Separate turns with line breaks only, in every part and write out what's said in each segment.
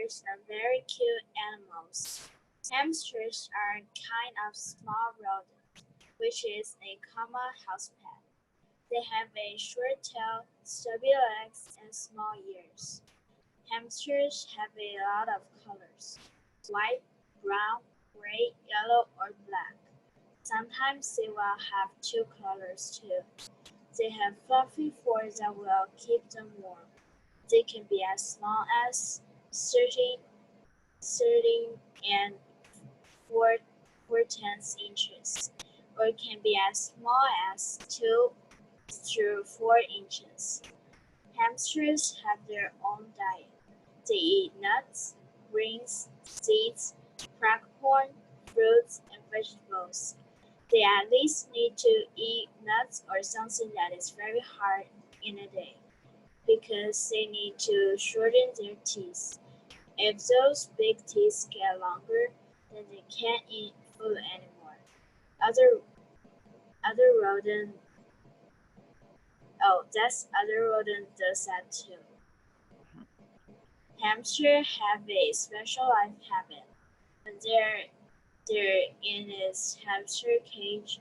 hamsters are very cute animals. Hamsters are a kind of small rodent, which is a common house pet. They have a short tail, stubby legs, and small ears. Hamsters have a lot of colors: white, brown, gray, yellow, or black. Sometimes they will have two colors too. They have fluffy fur that will keep them warm. They can be as small as 13 and 4/10 inches, or can be as small as 2 through 4 inches. Hamsters have their own diet. They eat nuts, greens, seeds, cracked corn, fruits, and vegetables. They at least need to eat nuts or something that is very hard in a day, because they need to shorten their teeth. If those big teeth get longer, then they can't eat food anymore. Other other rodent other rodent does that too. Hamsters have a special life habit. When they're in this hamster cage,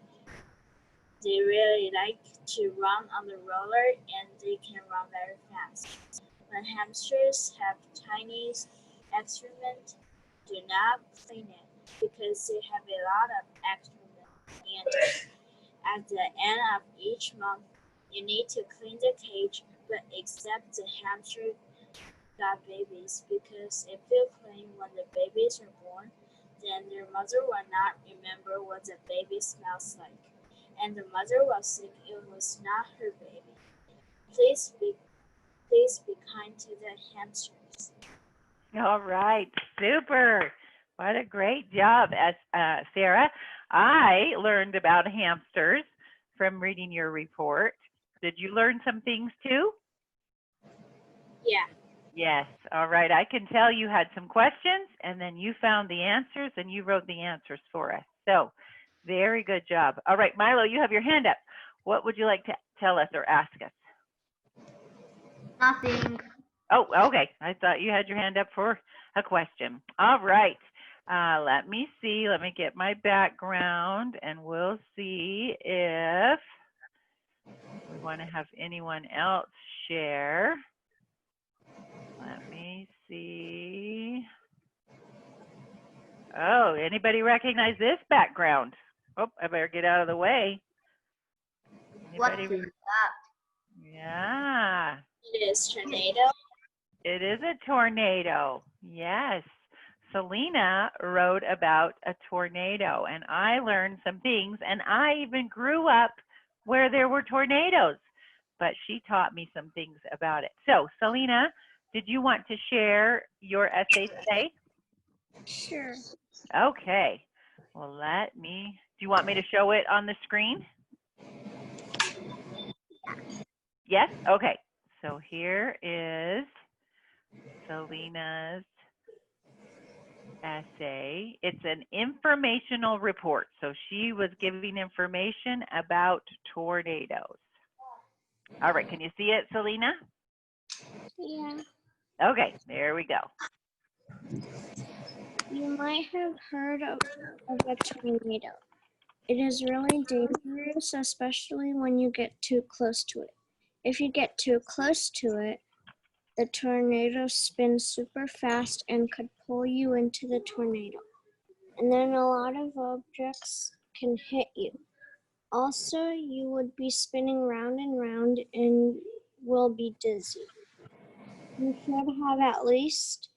they really like to run on the roller, and they can run very fast. When hamsters have tiny excrement, do not clean it, because they have a lot of excrement, and at the end of each month, you need to clean the cage, but except the hamster got babies, because if you clean when the babies are born, then their mother will not remember what the baby smells like, and the mother will think it was not her baby. Please be kind to the hamsters.
All right, super. What a great job, Sarah. I learned about hamsters from reading your report. Did you learn some things too?
Yeah.
Yes. All right. I can tell you had some questions, and then you found the answers, and you wrote the answers for us. So very good job. All right, Milo, you have your hand up. What would you like to tell us or ask us?
Nothing.
Oh, okay. I thought you had your hand up for a question. All right. Let me see. Let me get my background, and we'll see if we want to have anyone else share. Let me see. Oh, anybody recognize this background? Oh, I better get out of the way.
Anybody? What is that?
Yeah.
It is tornado.
It is a tornado. Yes. Selena wrote about a tornado, and I learned some things, and I even grew up where there were tornadoes, but she taught me some things about it. So, Selena, did you want to share your essay today?
Sure.
Okay. Well, do you want me to show it on the screen? Yes? Okay. So here is Selena's essay. It's an informational report. So she was giving information about tornadoes. All right. Can you see it, Selena?
Yeah.
Okay. There we go.
You might have heard of a tornado. It is really dangerous, especially when you get too close to it. If you get too close to it, the tornado spins super fast and could pull you into the tornado. And then a lot of objects can hit you. Also, you would be spinning round and round and will be dizzy. You should have at least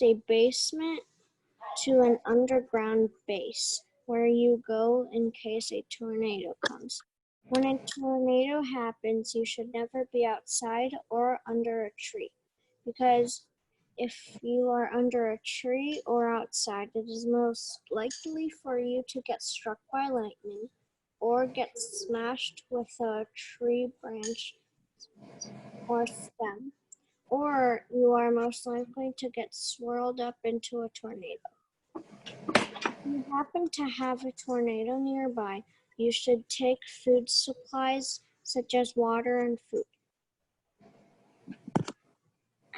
a basement to an underground base where you go in case a tornado comes. When a tornado happens, you should never be outside or under a tree, because if you are under a tree or outside, it is most likely for you to get struck by lightning or get smashed with a tree branch or stem, or you are most likely to get swirled up into a tornado. If you happen to have a tornado nearby, you should take food supplies such as water and food.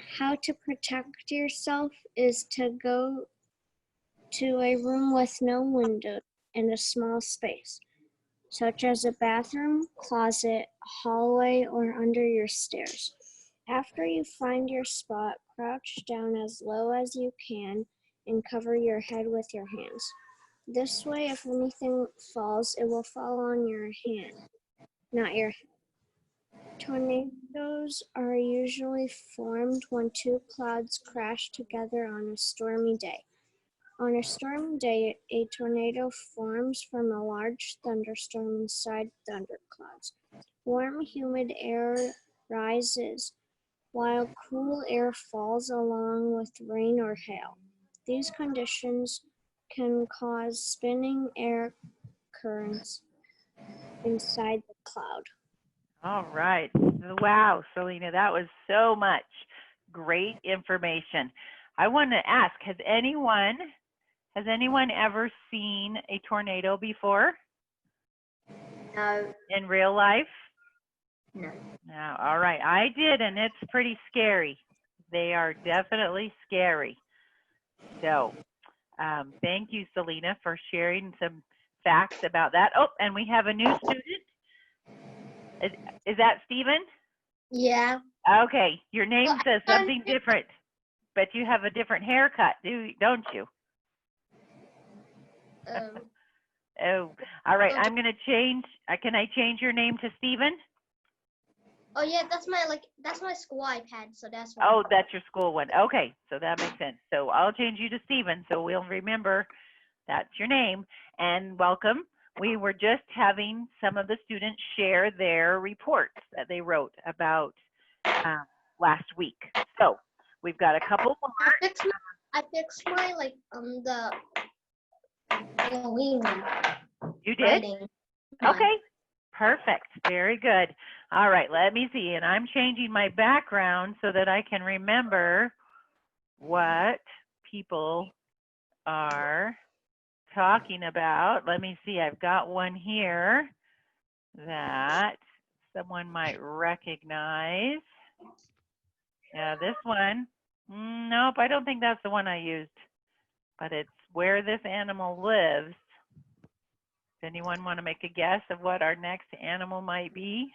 How to protect yourself is to go to a room with no window and a small space, such as a bathroom, closet, hallway, or under your stairs. After you find your spot, crouch down as low as you can and cover your head with your hands. This way, if anything falls, it will fall on your hand, not your head. Tornadoes are usually formed when two clouds crash together on a stormy day. On a stormy day, a tornado forms from a large thunderstorm inside thunderclouds. Warm, humid air rises, while cool air falls along with rain or hail. These conditions can cause spinning air currents inside the cloud.
All right. Wow, Selena, that was so much great information. I want to ask, has anyone ever seen a tornado before
No.
in real life?
No.
No. All right. I did, and it's pretty scary. They are definitely scary. So thank you, Selena, for sharing some facts about that. Oh, and we have a new student. Is that Stephen?
Yeah.
Okay. Your name says something different, but you have a different haircut, don't you? Oh, all right. I'm going to change. Can I change your name to Stephen?
Oh yeah, that's my school iPad, so that's why.
Oh, that's your school one. Okay, so that makes sense. So I'll change you to Stephen, so we'll remember that's your name. And welcome. We were just having some of the students share their reports that they wrote about last week. So we've got a couple more.
I fixed my the Halloween.
You did?
Writing.
Okay, perfect. Very good. All right, let me see. And I'm changing my background so that I can remember what people are talking about. Let me see. I've got one here that someone might recognize. Yeah, this one. Nope, I don't think that's the one I used. But it's where this animal lives. Does anyone want to make a guess of what our next animal might be?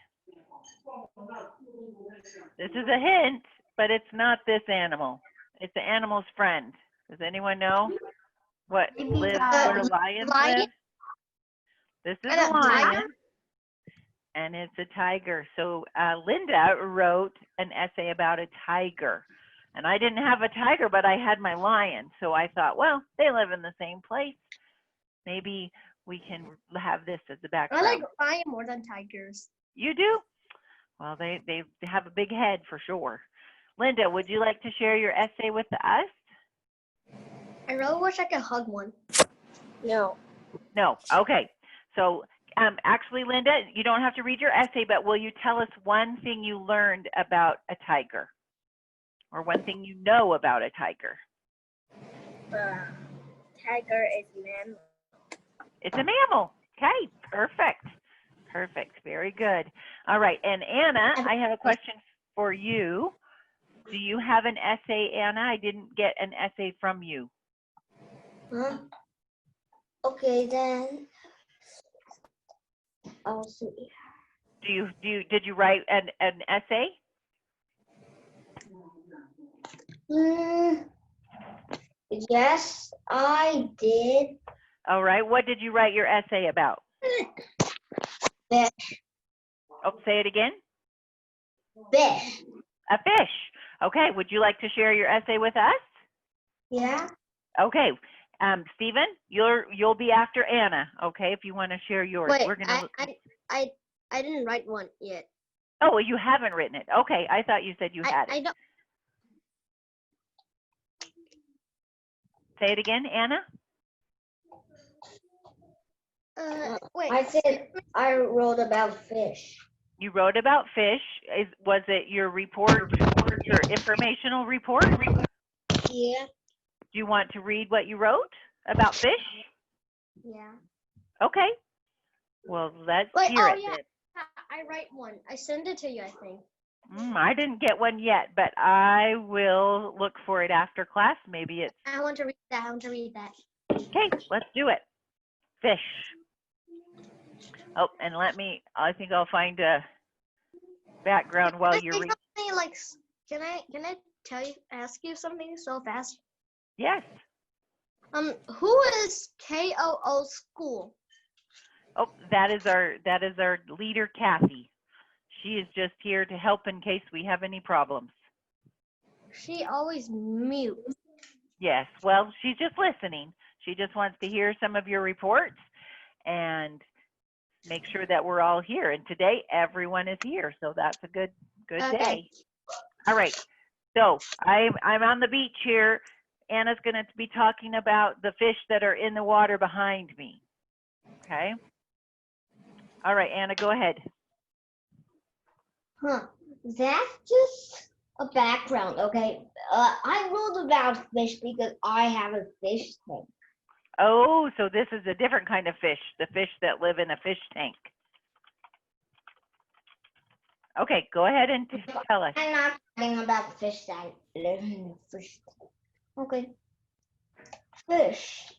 This is a hint, but it's not this animal. It's the animal's friend. Does anyone know what lives where lions live? This is a lion, and it's a tiger. So Linda wrote an essay about a tiger. And I didn't have a tiger, but I had my lion. So I thought, well, they live in the same place. Maybe we can have this as the background.
I like lion more than tigers.
You do? Well, they have a big head for sure. Linda, would you like to share your essay with us?
I really wish I could hug one. No.
No. Okay. So actually, Linda, you don't have to read your essay, but will you tell us one thing you learned about a tiger? Or one thing you know about a tiger?
Tiger is mammal.
It's a mammal. Okay, perfect. Perfect. Very good. All right. And Anna, I have a question for you. Do you have an essay, Anna? I didn't get an essay from you.
Okay, then I'll see.
Did you write an essay?
Yes, I did.
All right. What did you write your essay about?
Fish.
Oh, say it again.
Fish.
A fish. Okay. Would you like to share your essay with us?
Yeah.
Okay. Stephen, you'll be after Anna. Okay, if you want to share yours.
Wait,
we're gonna.
I didn't write one yet.
Oh, well, you haven't written it. Okay, I thought you said you had it.
I don't.
Say it again, Anna.
Wait. I said I wrote about fish.
You wrote about fish. Was it your report, your informational report?
Yeah.
Do you want to read what you wrote about fish?
Yeah.
Okay. Well, let's hear it.
Yeah. I write one. I sent it to you, I think.
I didn't get one yet, but I will look for it after class. Maybe it's,
I want to read that. I want to read that.
okay, let's do it. Fish. Oh, and I think I'll find a background while you're reading.
Like, can I ask you something so fast?
Yes.
Who is KooSchool?
Oh, that is our leader, Kathy. She is just here to help in case we have any problems.
She always mutes.
Yes, well, she's just listening. She just wants to hear some of your reports and make sure that we're all here. And today, everyone is here, so that's a good
Okay.
day. All right, so I'm on the beach here. Anna's going to be talking about the fish that are in the water behind me. Okay. All right, Anna, go ahead.
That's just a background, okay? I wrote about fish because I have a fish tank.
Oh, so this is a different kind of fish, the fish that live in a fish tank. Okay, go ahead and tell us.
I'm not talking about the fish that live in a fish tank. Okay. Fish.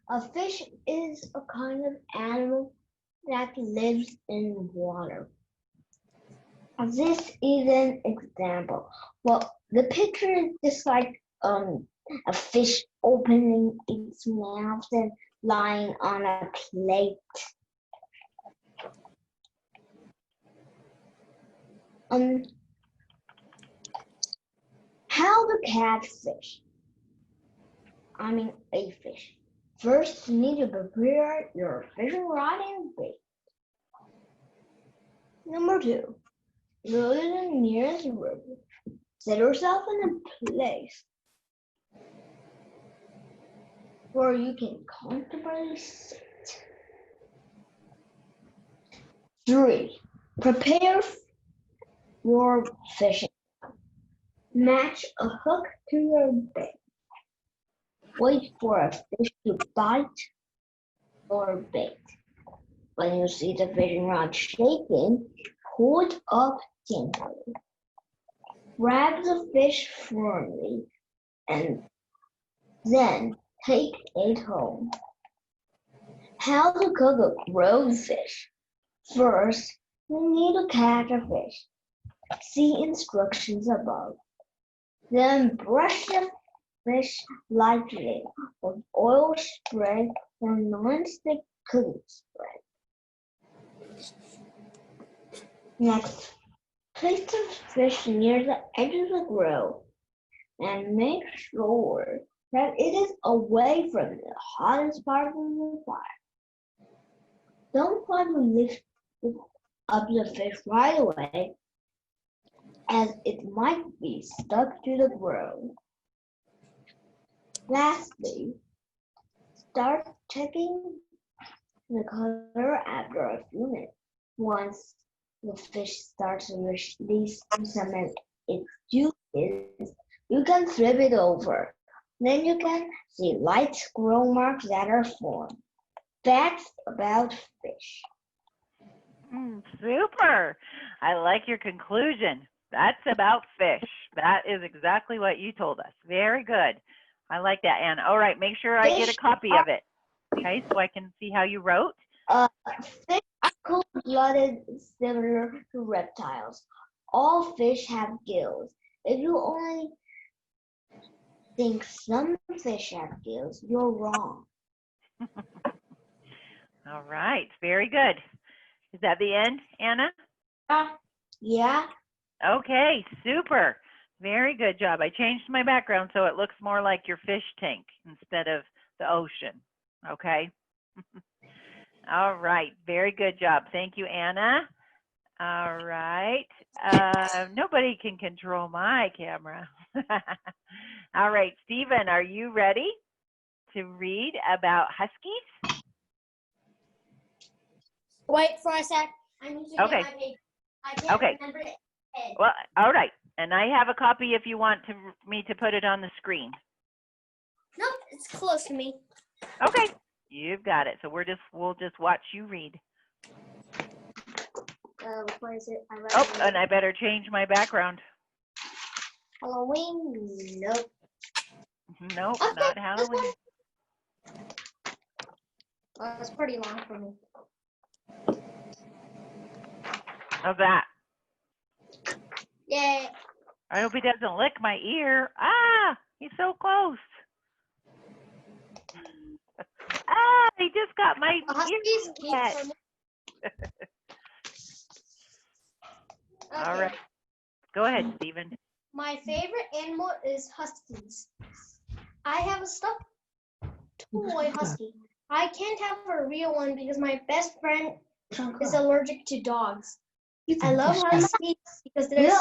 A fish is a kind of animal that lives in water. This is an example. Well, the picture is just like a fish opening its mouth and lying on a plate. How to catch fish? I mean a fish. First, you need to prepare your fishing rod and bait. Number 2, go to the nearest river. Set yourself in a place where you can comfortably sit. 3, prepare your fishing. Match a hook to your bait. Wait for a fish to bite your bait. When you see the fishing rod shaking, pull it up gently. Grab the fish firmly and then take it home. How to cook a grilled fish? First, you need to catch a fish. See instructions above. Then brush the fish lightly with oil spray or non-stick cooking spray. Next, place the fish near the edge of the grill and make sure that it is away from the hottest part of the fire. Don't try to lift up the fish right away, as it might be stuck to the grill. Lastly, start checking the color after a few minutes. Once the fish starts to release some of its juices, you can flip it over. Then you can see light scroll marks that are formed. That's about fish.
Super. I like your conclusion. That's about fish. That is exactly what you told us. Very good. I like that, Anna. All right, make sure I get a copy of it. Okay, so I can see how you wrote.
Fish are cold-blooded, similar to reptiles. All fish have gills. If you only think some fish have gills, you're wrong.
All right, very good. Is that the end, Anna?
Yeah.
Okay, super. Very good job. I changed my background so it looks more like your fish tank instead of the ocean. Okay. All right, very good job. Thank you, Anna. All right. Nobody can control my camera. All right, Stephen, are you ready to read about huskies?
Wait for a sec. I need to
Okay.
get my paper. I can't remember it.
Well, all right. And I have a copy if you want me to put it on the screen.
Nope, it's close to me.
Okay, you've got it. So we'll just watch you read.
What is it?
Oh, and I better change my background.
Halloween? Nope.
Nope,
Okay,
not
this
Halloween.
one. Oh, that's pretty long for me.
Of that.
Yay.
I hope he doesn't lick my ear. Ah, he's so close. Ah, he just got my
Huskies
ear
keep
wet.
for me.
All
Okay.
right. Go ahead, Stephen.
My favorite animal is huskies. I have a stuffed toy husky. I can't have a real one because my best friend is allergic to dogs. I love huskies because they're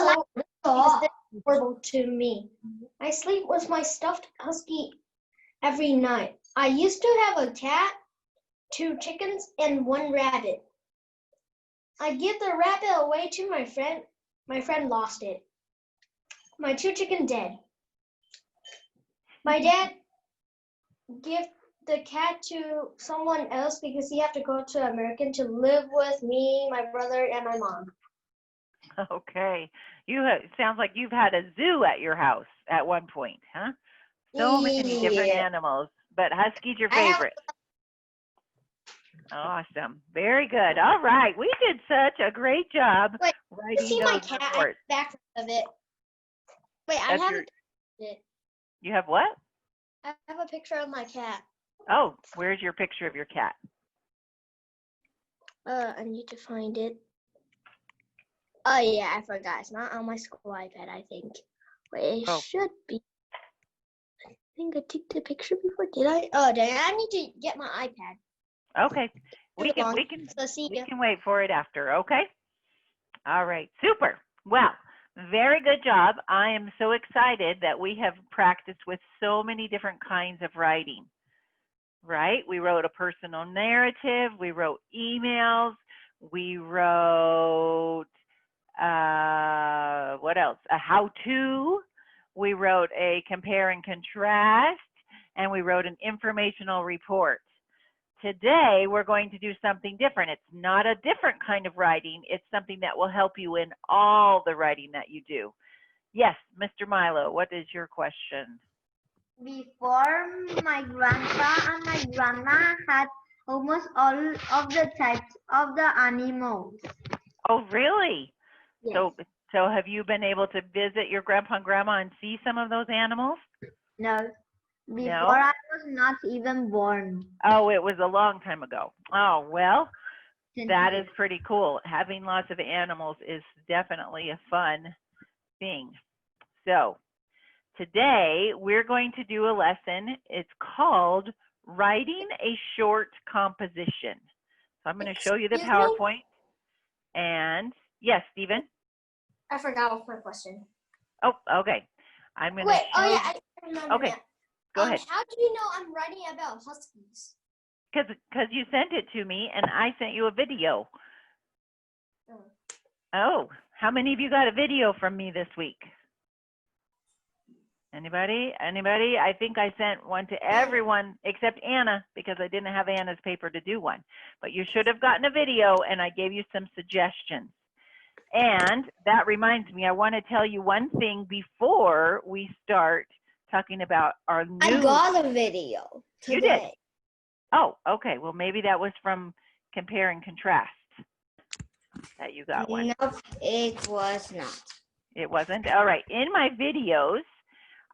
horrible to me. I sleep with my stuffed husky every night. I used to have a cat, 2 chickens, and 1 rabbit. I give the rabbit away to my friend. My friend lost it. My 2 chickens dead. My dad gave the cat to someone else because he had to go to America to live with me, my brother, and my mom.
Okay. Sounds like you've had a zoo at your house at one point, huh? So many different animals, but husky's your favorite. Awesome. Very good. All right. We did such a great job
Wait,
writing
see my
those
cat
reports.
back of it. Wait, I
That's
haven't it.
You have what?
I have a picture of my cat.
Oh, where's your picture of your cat?
I need to find it. Oh yeah, I forgot. It's not on my school iPad, I think. Wait, it should be. I think I took the picture before. Did I? Oh, dang! I need to get my iPad.
Okay. We can wait for it after, okay? All right. Super. Well, very good job. I am so excited that we have practiced with so many different kinds of writing. Right? We wrote a personal narrative, we wrote emails, we wrote what else? A how-to, we wrote a compare and contrast, and we wrote an informational report. Today, we're going to do something different. It's not a different kind of writing. It's something that will help you in all the writing that you do. Yes, Mr. Milo, what is your question?
Before, my grandpa and my grandma had almost all of the types of the animals.
Oh, really?
Yes.
So have you been able to visit your grandpa and grandma and see some of those animals?
No. Before
No?
I was not even born.
Oh, it was a long time ago. Oh, well, that is pretty cool. Having lots of animals is definitely a fun thing. So today we're going to do a lesson. It's called Writing a Short Composition. So I'm going to show you the PowerPoint. And yes, Stephen?
I forgot my question.
Oh, okay. I'm going to
Wait,
show
I remember.
Okay,
now.
go ahead.
How do you know I'm writing about huskies?
Because you sent it to me and I sent you a video. Oh, how many of you got a video from me this week? Anybody? Anybody? I think I sent one to everyone except Anna because I didn't have Anna's paper to do one. But you should have gotten a video and I gave you some suggestions. And that reminds me, I want to tell you one thing before we start talking about our new.
I got a video today.
You did? Oh, okay. Well, maybe that was from Compare and Contrast that you got one.
Nope, it was not.
It wasn't? All right. In my videos,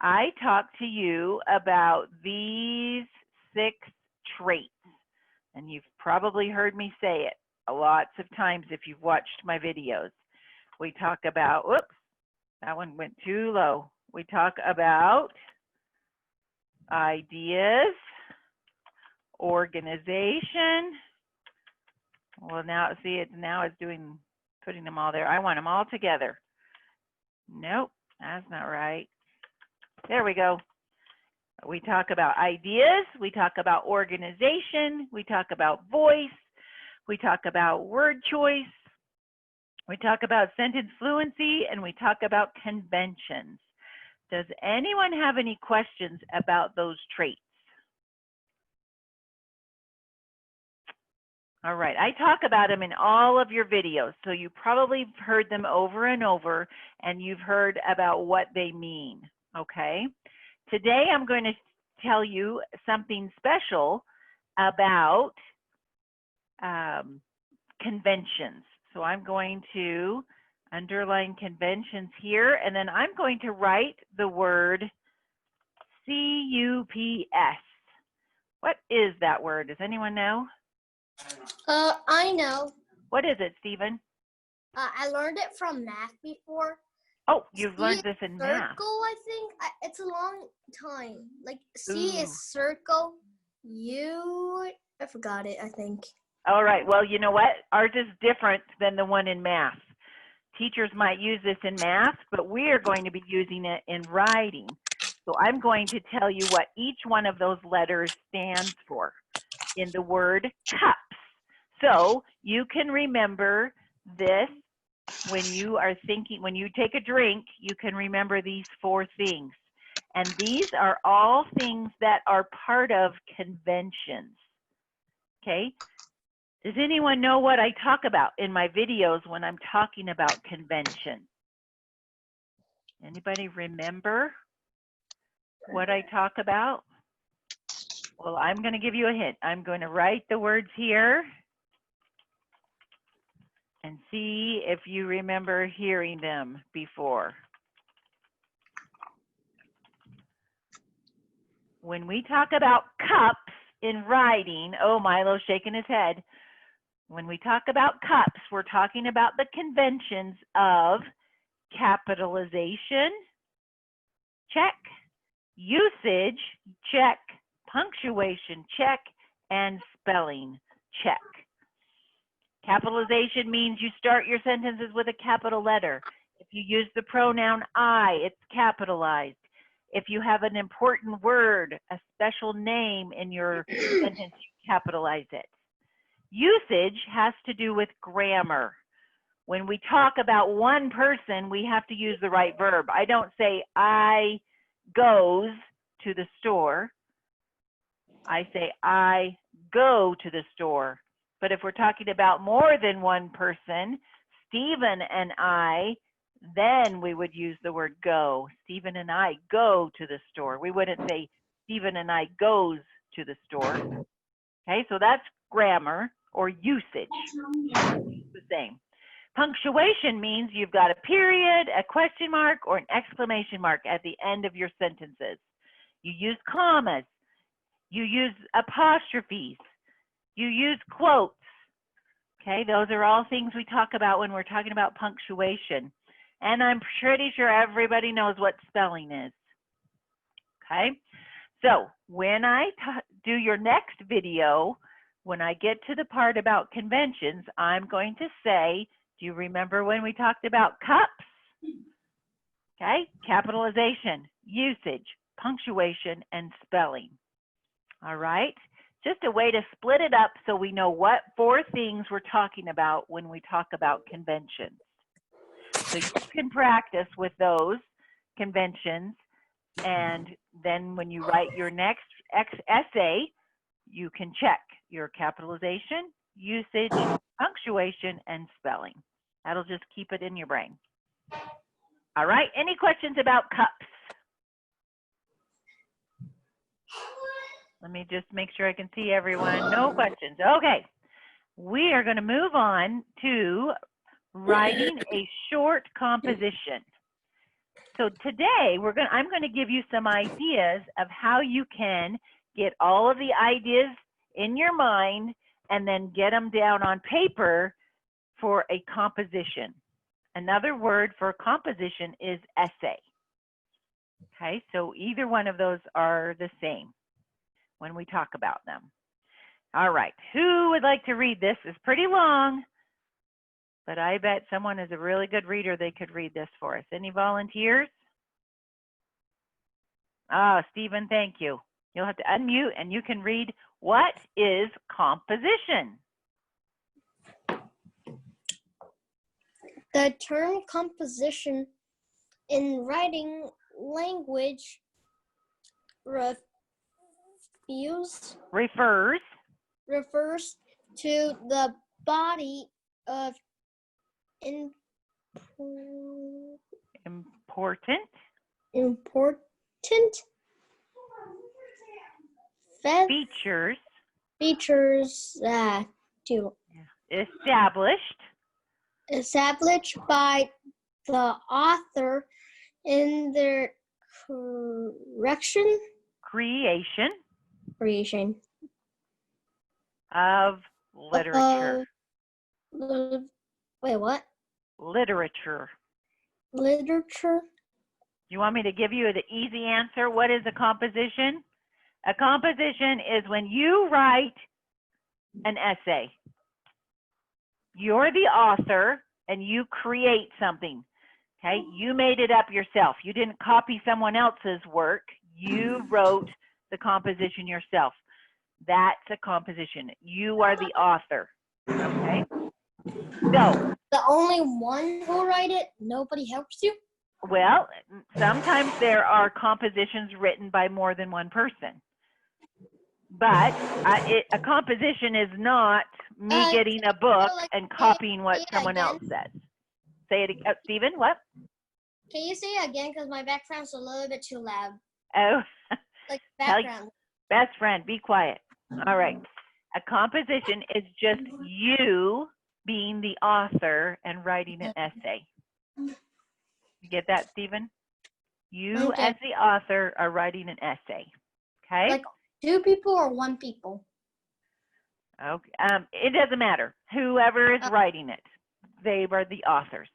I talk to you about these 6 traits. And you've probably heard me say it lots of times if you've watched my videos. We talk about, whoops, that one went too low. We talk about ideas, organization. Well, now see it. Now it's putting them all there. I want them all together. Nope, that's not right. There we go. We talk about ideas. We talk about organization. We talk about voice. We talk about word choice. We talk about sentence fluency, and we talk about conventions. Does anyone have any questions about those traits? All right, I talk about them in all of your videos, so you probably heard them over and over, and you've heard about what they mean, okay? Today I'm going to tell you something special about conventions. So I'm going to underline conventions here, and then I'm going to write the word C-U-P-S. What is that word? Does anyone know?
I know.
What is it, Stephen?
I learned it from math before.
Oh, you've learned this in math.
Circle, I think. It's a long time. Like C
Ooh.
is circle. I forgot it, I think.
All right, well, you know what? Ours is different than the one in math. Teachers might use this in math, but we are going to be using it in writing. So I'm going to tell you what each one of those letters stands for in the word cups. So you can remember this when you are thinking, when you take a drink, you can remember these 4 things. And these are all things that are part of conventions. Okay? Does anyone know what I talk about in my videos when I'm talking about convention? Anybody remember what I talk about? Well, I'm going to give you a hint. I'm going to write the words here and see if you remember hearing them before. When we talk about cups in writing, oh, Milo's shaking his head. When we talk about cups, we're talking about the conventions of capitalization, check, usage, check, punctuation, check, and spelling, check. Capitalization means you start your sentences with a capital letter. If you use the pronoun I, it's capitalized. If you have an important word, a special name in your sentence, you capitalize it. Usage has to do with grammar. When we talk about one person, we have to use the right verb. I don't say I goes to the store. I say I go to the store. But if we're talking about more than one person, Stephen and I, then we would use the word go. Stephen and I go to the store. We wouldn't say Stephen and I goes to the store. Okay, so that's grammar or usage. It's the same. Punctuation means you've got a period, a question mark, or an exclamation mark at the end of your sentences. You use commas. You use apostrophes. You use quotes. Okay, those are all things we talk about when we're talking about punctuation. And I'm pretty sure everybody knows what spelling is. Okay, so when I do your next video, when I get to the part about conventions, I'm going to say, do you remember when we talked about cups? Okay, capitalization, usage, punctuation, and spelling. All right, just a way to split it up so we know what 4 things we're talking about when we talk about conventions. So you can practice with those conventions, and then when you write your next essay, you can check your capitalization, usage, punctuation, and spelling. That'll just keep it in your brain. All right, any questions about cups? Let me just make sure I can see everyone. No questions. Okay, we are going to move on to writing a short composition. So today I'm going to give you some ideas of how you can get all of the ideas in your mind and then get them down on paper for a composition. Another word for composition is essay. Okay, so either one of those are the same when we talk about them. All right, who would like to read this? It's pretty long, but I bet someone is a really good reader. They could read this for us. Any volunteers? Ah, Stephen, thank you. You'll have to unmute and you can read, what is composition?
The term composition in writing language refers
to the body of
Important.
important
Features.
features that to established by the author in their creation
Creation of literature.
Wait, what?
Literature.
Literature?
You want me to give you the easy answer? What is a composition? A composition is when you write an essay. You're the author and you create something. Okay, you made it up yourself. You didn't copy someone else's work. You wrote the composition yourself. That's a composition. You are the author. Okay, so
The only one who write it, nobody helps you?
well, sometimes there are compositions written by more than one person. But a composition is not me getting a book and copying what someone else says. Say it again. Stephen, what?
Can you say it again? Because my background's a little bit too loud.
Oh,
Like background.
best friend, be quiet. All right. A composition is just you being the author and writing an essay. You get that, Stephen? You,
Okay.
as the author, are writing an essay. Okay?
Like 2 people or 1 people?
Okay. It doesn't matter. Whoever is writing it, they are the authors.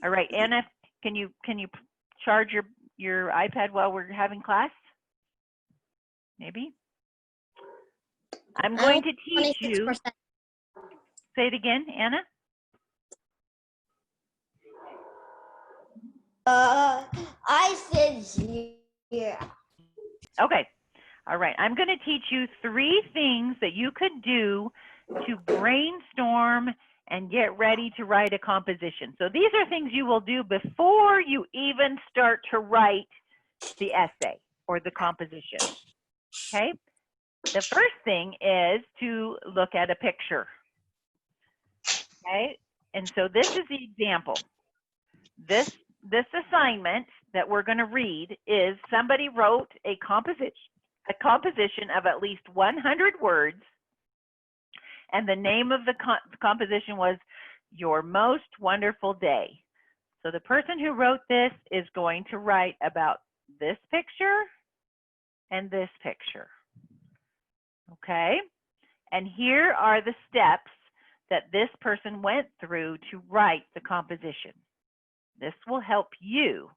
All right, Anna, can you charge your iPad while we're having class? Maybe. I'm going to teach you.
26%.
Say it again, Anna.
I said 0.
Okay. All right. I'm going to teach you 3 things that you could do to brainstorm and get ready to write a composition. So these are things you will do before you even start to write the essay or the composition. Okay? The first thing is to look at a picture. Okay? And so this is the example. This assignment that we're going to read is somebody wrote a composition of at least 100 words, and the name of the composition was Your Most Wonderful Day. So the person who wrote this is going to write about this picture and this picture. Okay? And here are the steps that this person went through to write the composition. This will help you.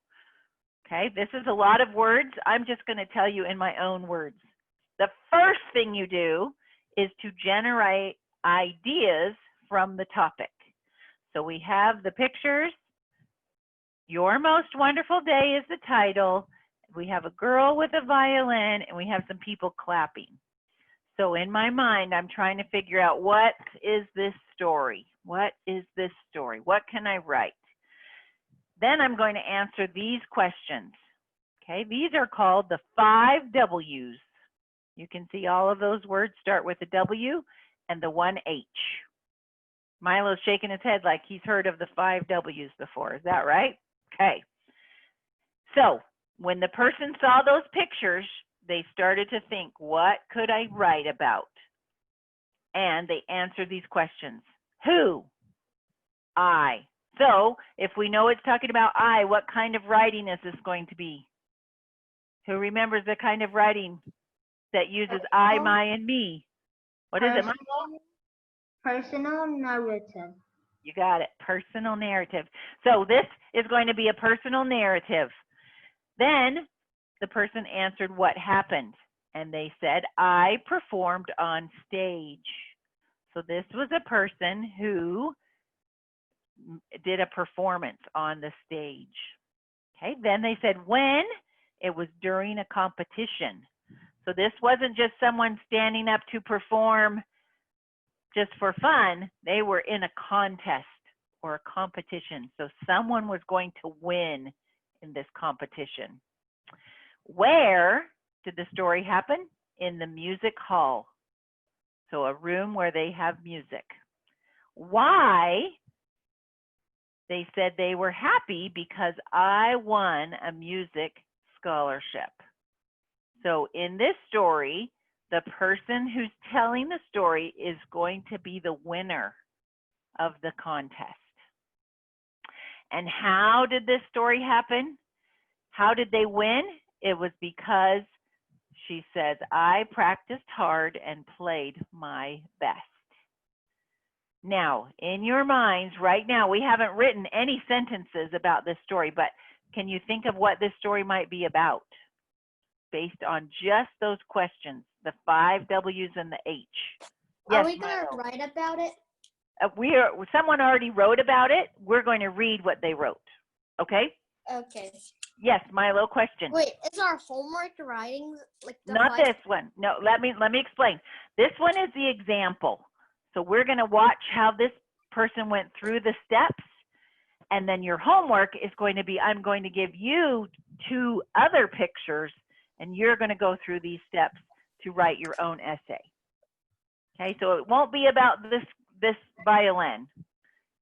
Okay, this is a lot of words. I'm just going to tell you in my own words. The first thing you do is to generate ideas from the topic. So we have the pictures. Your Most Wonderful Day is the title. We have a girl with a violin, and we have some people clapping. So in my mind, I'm trying to figure out, what is this story? What is this story? What can I write? Then I'm going to answer these questions. Okay, these are called the 5 W's. You can see all of those words start with a W and the 1 H. Milo's shaking his head like he's heard of the 5 W's before. Is that right? Okay. So when the person saw those pictures, they started to think, what could I write about? And they answered these questions. Who? I. So if we know it's talking about I, what kind of writing is this going to be? Who remembers the kind of writing that uses I, my, and me? What is it, Michael?
Personal narrative.
You got it. Personal narrative. So this is going to be a personal narrative. Then the person answered what happened. And they said, I performed on stage. So this was a person who did a performance on the stage. Okay, then they said when. It was during a competition. So this wasn't just someone standing up to perform just for fun. They were in a contest or a competition. So someone was going to win in this competition. Where did the story happen? In the music hall. So a room where they have music. Why? They said they were happy because I won a music scholarship. So in this story, the person who's telling the story is going to be the winner of the contest. And how did this story happen? How did they win? It was because she says, I practiced hard and played my best. Now, in your minds right now, we haven't written any sentences about this story, but can you think of what this story might be about based on just those questions, the 5 W's and the H?
Are
Yes,
we gonna
Milo.
write about it?
Someone already wrote about it. We're going to read what they wrote. Okay?
Okay.
Yes, Milo, question.
Wait, is our homework writing like the
Not
5?
this one. No, let me explain. This one is the example. So we're going to watch how this person went through the steps, and then your homework is going to be, I'm going to give you 2 other pictures, and you're going to go through these steps to write your own essay. Okay, so it won't be about this violin.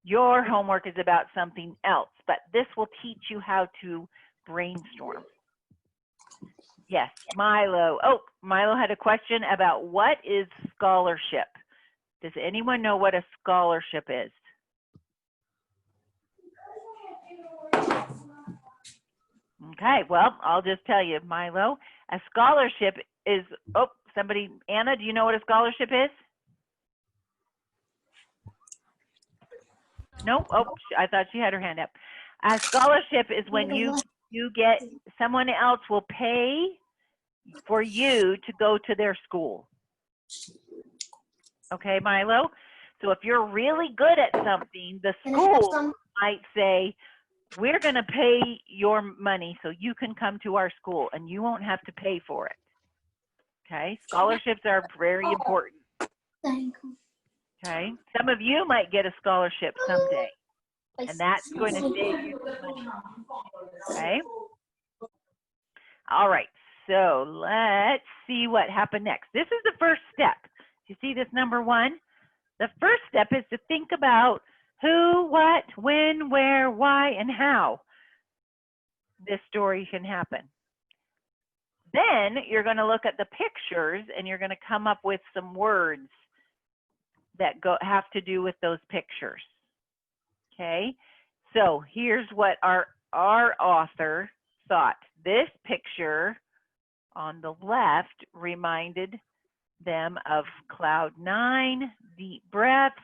Your homework is about something else, but this will teach you how to brainstorm. Yes, Milo. Oh, Milo had a question about what is scholarship. Does anyone know what a scholarship is? Okay, well, I'll just tell you, Milo. A scholarship is, oh, somebody, Anna, do you know what a scholarship is? No? Oh, I thought she had her hand up. A scholarship is when you get, someone else will pay for you to go to their school. Okay, Milo? So if you're really good at something, the school might say, we're going to pay your money so you can come to our school and you won't have to pay for it. Okay, scholarships are very important. Okay, some of you might get a scholarship someday, and that's going to save you some money. Okay, all right, so let's see what happened next. This is the first step. You see this number 1? The first step is to think about who, what, when, where, why, and how this story can happen. Then you're going to look at the pictures and you're going to come up with some words that have to do with those pictures. Okay, so here's what our author thought. This picture on the left reminded them of cloud 9, deep breaths,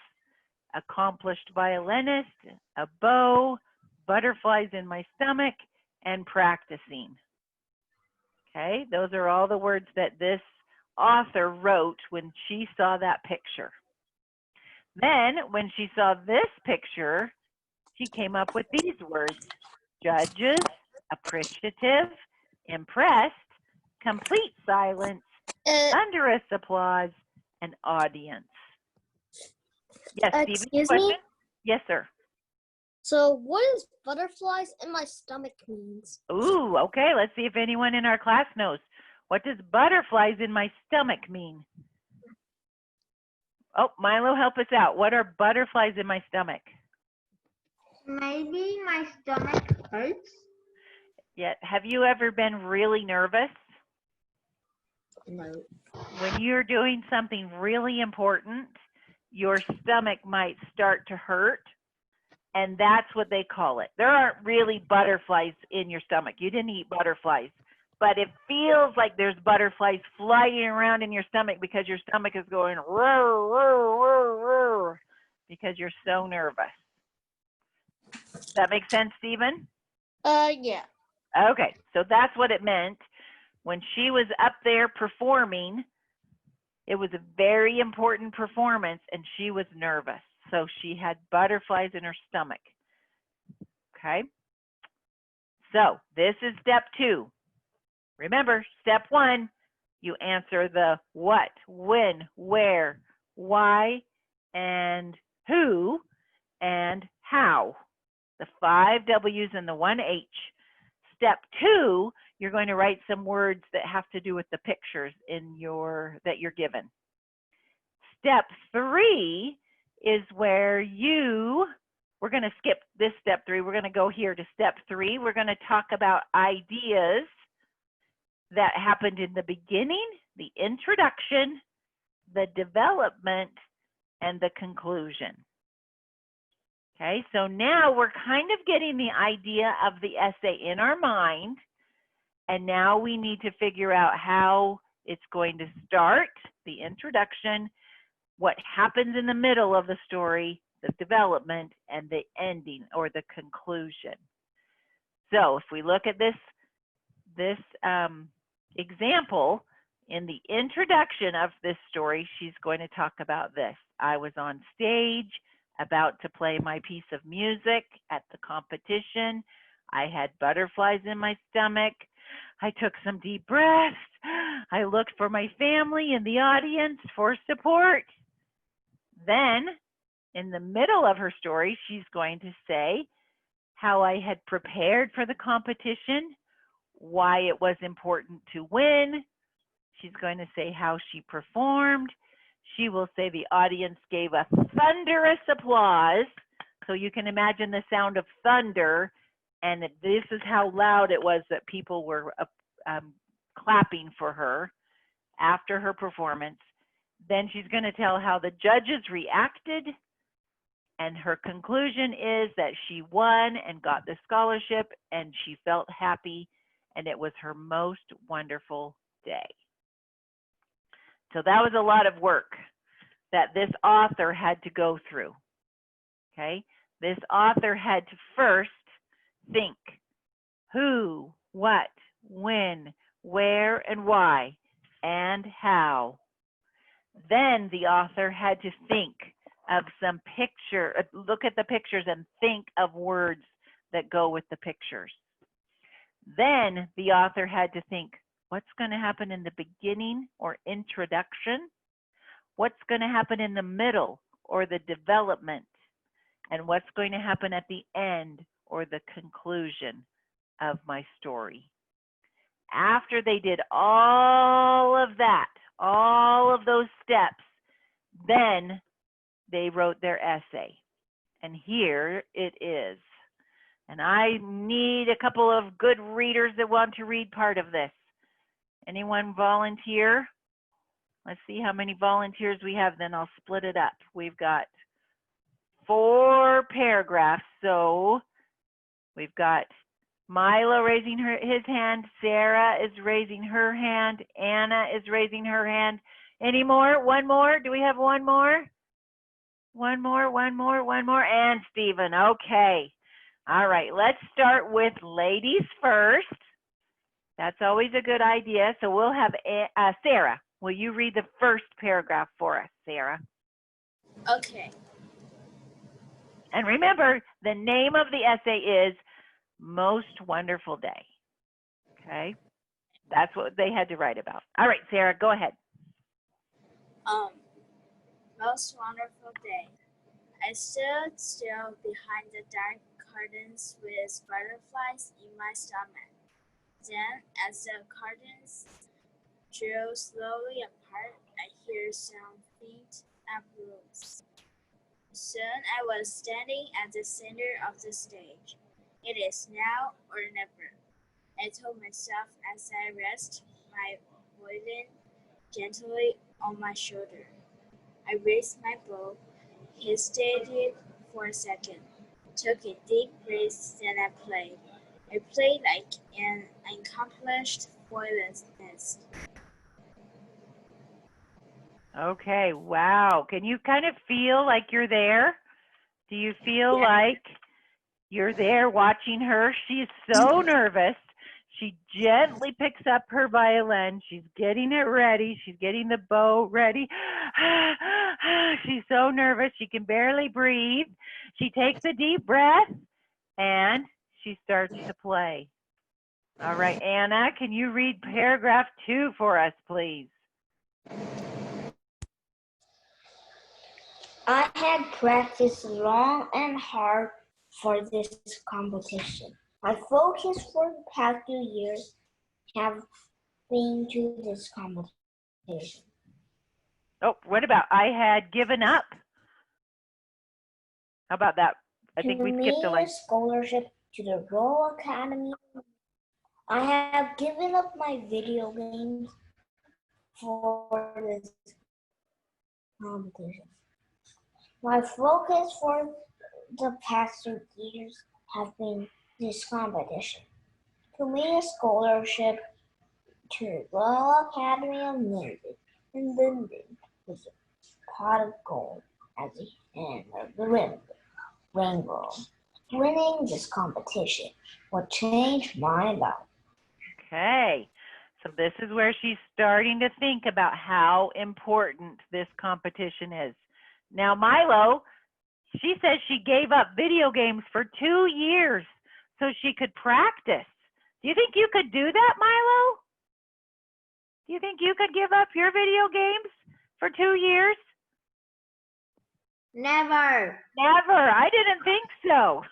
accomplished violinist, a bow, butterflies in my stomach, and practicing. Okay, those are all the words that this author wrote when she saw that picture. Then when she saw this picture, she came up with these words: judges, appreciative, impressed, complete silence, thunderous applause, and audience. Yes, Stephen,
Excuse
question?
me?
Yes, sir.
So what does butterflies in my stomach means?
Ooh, okay, let's see if anyone in our class knows. What does butterflies in my stomach mean? Oh, Milo, help us out. What are butterflies in my stomach?
Maybe my stomach hurts.
Yeah, have you ever been really nervous?
No.
When you're doing something really important, your stomach might start to hurt, and that's what they call it. There aren't really butterflies in your stomach. You didn't eat butterflies, but it feels like there's butterflies flying around in your stomach because your stomach is going roar, roar, roar, roar, because you're so nervous. Does that make sense, Stephen?
Yeah.
Okay, so that's what it meant. When she was up there performing, it was a very important performance and she was nervous. So she had butterflies in her stomach. Okay. So this is step 2. Remember, step 1, you answer the what, when, where, why, and who, and how. The 5 W's and the 1 H. Step 2, you're going to write some words that have to do with the pictures in that you're given. step 3 is where we're going to skip this step 3. We're going to go here to step 3. We're going to talk about ideas that happened in the beginning, the introduction, the development, and the conclusion. Okay, so now we're kind of getting the idea of the essay in our mind, and now we need to figure out how it's going to start, the introduction, what happens in the middle of the story, the development, and the ending or the conclusion. So if we look at this example, in the introduction of this story, she's going to talk about this. I was on stage about to play my piece of music at the competition. I had butterflies in my stomach. I took some deep breaths. I looked for my family in the audience for support. Then, in the middle of her story, she's going to say how I had prepared for the competition, why it was important to win. She's going to say how she performed. She will say the audience gave a thunderous applause. So you can imagine the sound of thunder, and this is how loud it was that people were clapping for her after her performance. Then she's going to tell how the judges reacted, and her conclusion is that she won and got the scholarship, and she felt happy, and it was her most wonderful day. So that was a lot of work that this author had to go through. Okay, this author had to first think who, what, when, where, and why, and how. Then the author had to think of some look at the pictures and think of words that go with the pictures. Then the author had to think, what's going to happen in the beginning or introduction? What's going to happen in the middle or the development? And what's going to happen at the end or the conclusion of my story? After they did all of that, all of those steps, then they wrote their essay. And here it is. And I need a couple of good readers that want to read part of this. Anyone volunteer? Let's see how many volunteers we have, then I'll split it up. We've got 4 paragraphs. So we've got Milo raising his hand, Sarah is raising her hand, Anna is raising her hand. Any more? One more? Do we have one more? One more, and Stephen. Okay. All right, let's start with ladies first. That's always a good idea. So we'll have Sarah. Will you read the first paragraph for us, Sarah?
Okay.
And remember, the name of the essay is Most Wonderful Day. Okay? That's what they had to write about. All right, Sarah, go ahead.
Most wonderful day. I stood still behind the dark curtains with butterflies in my stomach. Then, as the curtains drew slowly apart, I heard some faint uproars. Soon I was standing at the center of the stage. It is now or never, I told myself as I rested my violin gently on my shoulder. I raised my bow, hesitated for a second, took a deep breath, then I played. I played like an accomplished violinist.
Okay, wow. Can you kind of feel like you're there? Do you feel like you're there watching her? She's so nervous. She gently picks up her violin. She's getting it ready. She's getting the bow ready. She's so nervous. She can barely breathe. She takes a deep breath and she starts to play. All right, Anna, can you read paragraph 2 for us, please?
I had practiced long and hard for this competition. My focus for the past 2 years have been to this competition.
Oh, what about I had given up? How about that? I think we skipped a line.
A scholarship to the Royal Academy. I have given up my video games for this competition. My focus for the past 2 years have been this competition. To win a scholarship to the Royal Academy of Music in London with a pot of gold at the end of the rainbow. Winning this competition will change my life.
Okay, so this is where she's starting to think about how important this competition is. Now, Milo, she says she gave up video games for 2 years so she could practice. Do you think you could do that, Milo? Do you think you could give up your video games for 2 years?
Never.
Never. I didn't think so.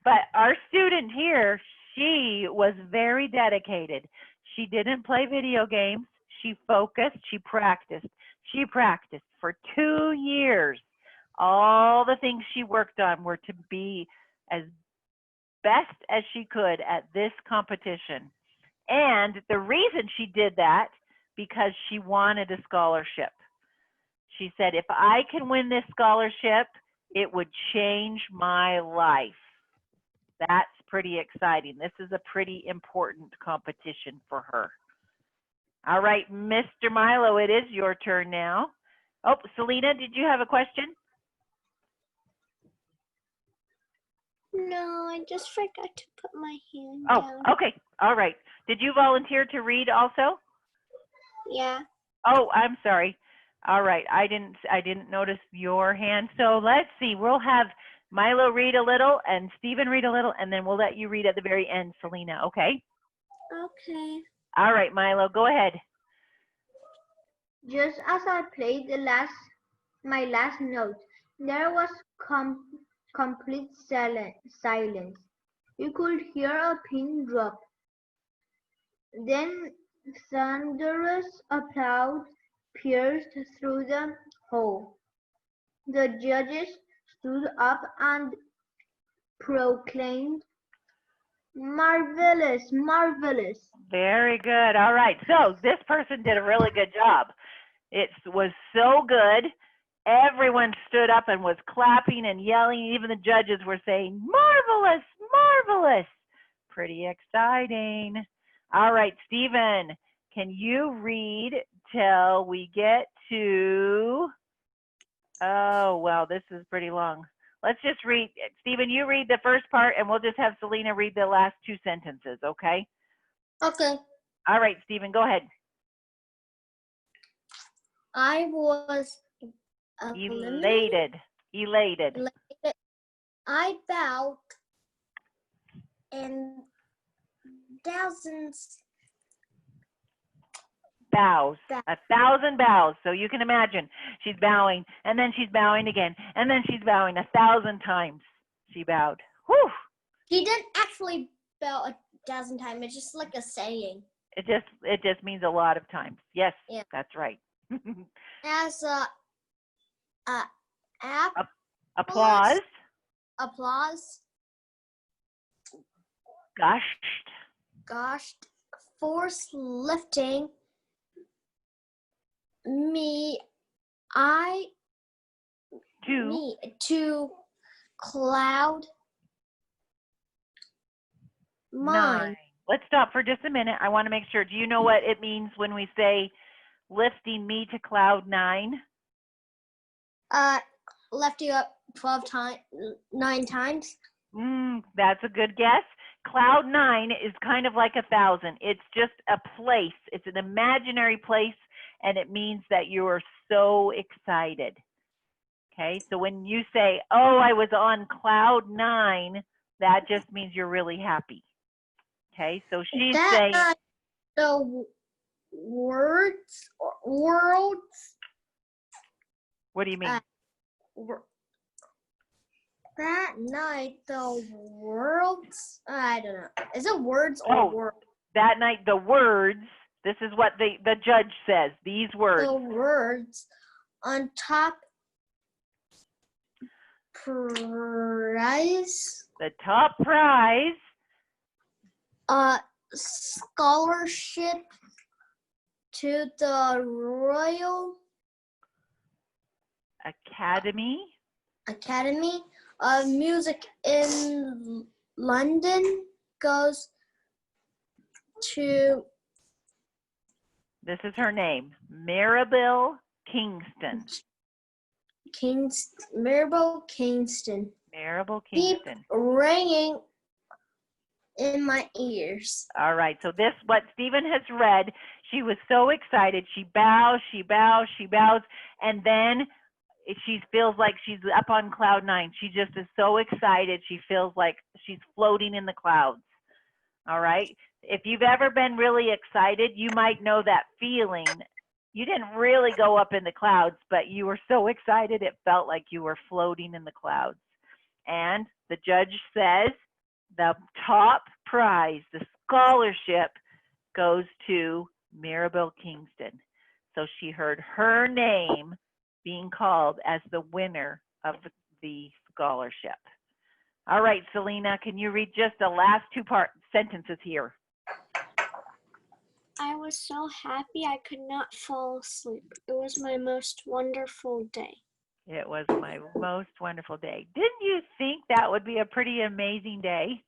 But our student here, she was very dedicated. She didn't play video games. She focused. She practiced. She practiced for 2 years. All the things she worked on were to be as best as she could at this competition. And the reason she did that, because she wanted a scholarship. She said, if I can win this scholarship, it would change my life. That's pretty exciting. This is a pretty important competition for her. All right, Mr. Milo, it is your turn now. Oh, Selena, did you have a question?
No, I just forgot to put my hand
Oh,
down.
okay. All right. Did you volunteer to read also?
Yeah.
Oh, I'm sorry. All right. I didn't notice your hand. So let's see. We'll have Milo read a little and Stephen read a little, and then we'll let you read at the very end, Selena, okay?
Okay.
All right, Milo, go ahead.
Just as I played my last note, there was complete silence. You could hear a pin drop. Then thunderous applause pierced through the hall. The judges stood up and proclaimed, "Marvelous, marvelous."
Very good. All right. So this person did a really good job. It was so good. Everyone stood up and was clapping and yelling. Even the judges were saying, marvelous, marvelous. Pretty exciting. All right, Stephen, can you read till we get to, oh, wow, this is pretty long. Let's just read, Stephen, you read the first part and we'll just have Selena read the last 2 sentences, okay?
Okay.
All right, Stephen, go ahead.
I was
Elated.
I bowed and thousands
Bows. 1,000 bows. So you can imagine she's bowing and then she's bowing again and then she's bowing 1,000 times. She bowed. Whew.
He didn't actually bow 1,000 times. It's just like a saying.
It just means a lot of times. Yes,
Yeah.
that's right.
As
Applause.
applause,
Gushed.
force lifting me to cloud
9. Let's stop for just a minute. I want to make sure. Do you know what it means when we say lifting me to cloud 9?
Left you up 9 times.
That's a good guess. Cloud 9 is kind of like 1,000. It's just a place. It's an imaginary place, and it means that you are so excited. Okay, so when you say, oh, I was on cloud 9, that just means you're really happy. Okay, so she's saying
the words.
What do you mean?
That night, the words. I don't know. Is it words or words?
That night, the words This is what the judge says. These words.
The words on top prize.
The top prize.
Scholarship to the Royal Academy of Music in London goes to.
This is her name, Maribel Kingston.
Maribel Kingston.
Maribel
Keep
Kingston.
ringing in my ears.
All right, so this, what Stephen has read, she was so excited. She bows, she bows, she bows, and then she feels like she's up on cloud 9. She just is so excited. She feels like she's floating in the clouds. All right, if you've ever been really excited, you might know that feeling. You didn't really go up in the clouds, but you were so excited it felt like you were floating in the clouds. And the judge says the top prize, the scholarship, goes to Maribel Kingston. So she heard her name being called as the winner of the scholarship. All right, Selena, can you read just the last two sentences here?
I was so happy I could not fall asleep. It was my most wonderful day.
It was my most wonderful day. Didn't you think that would be a pretty amazing day?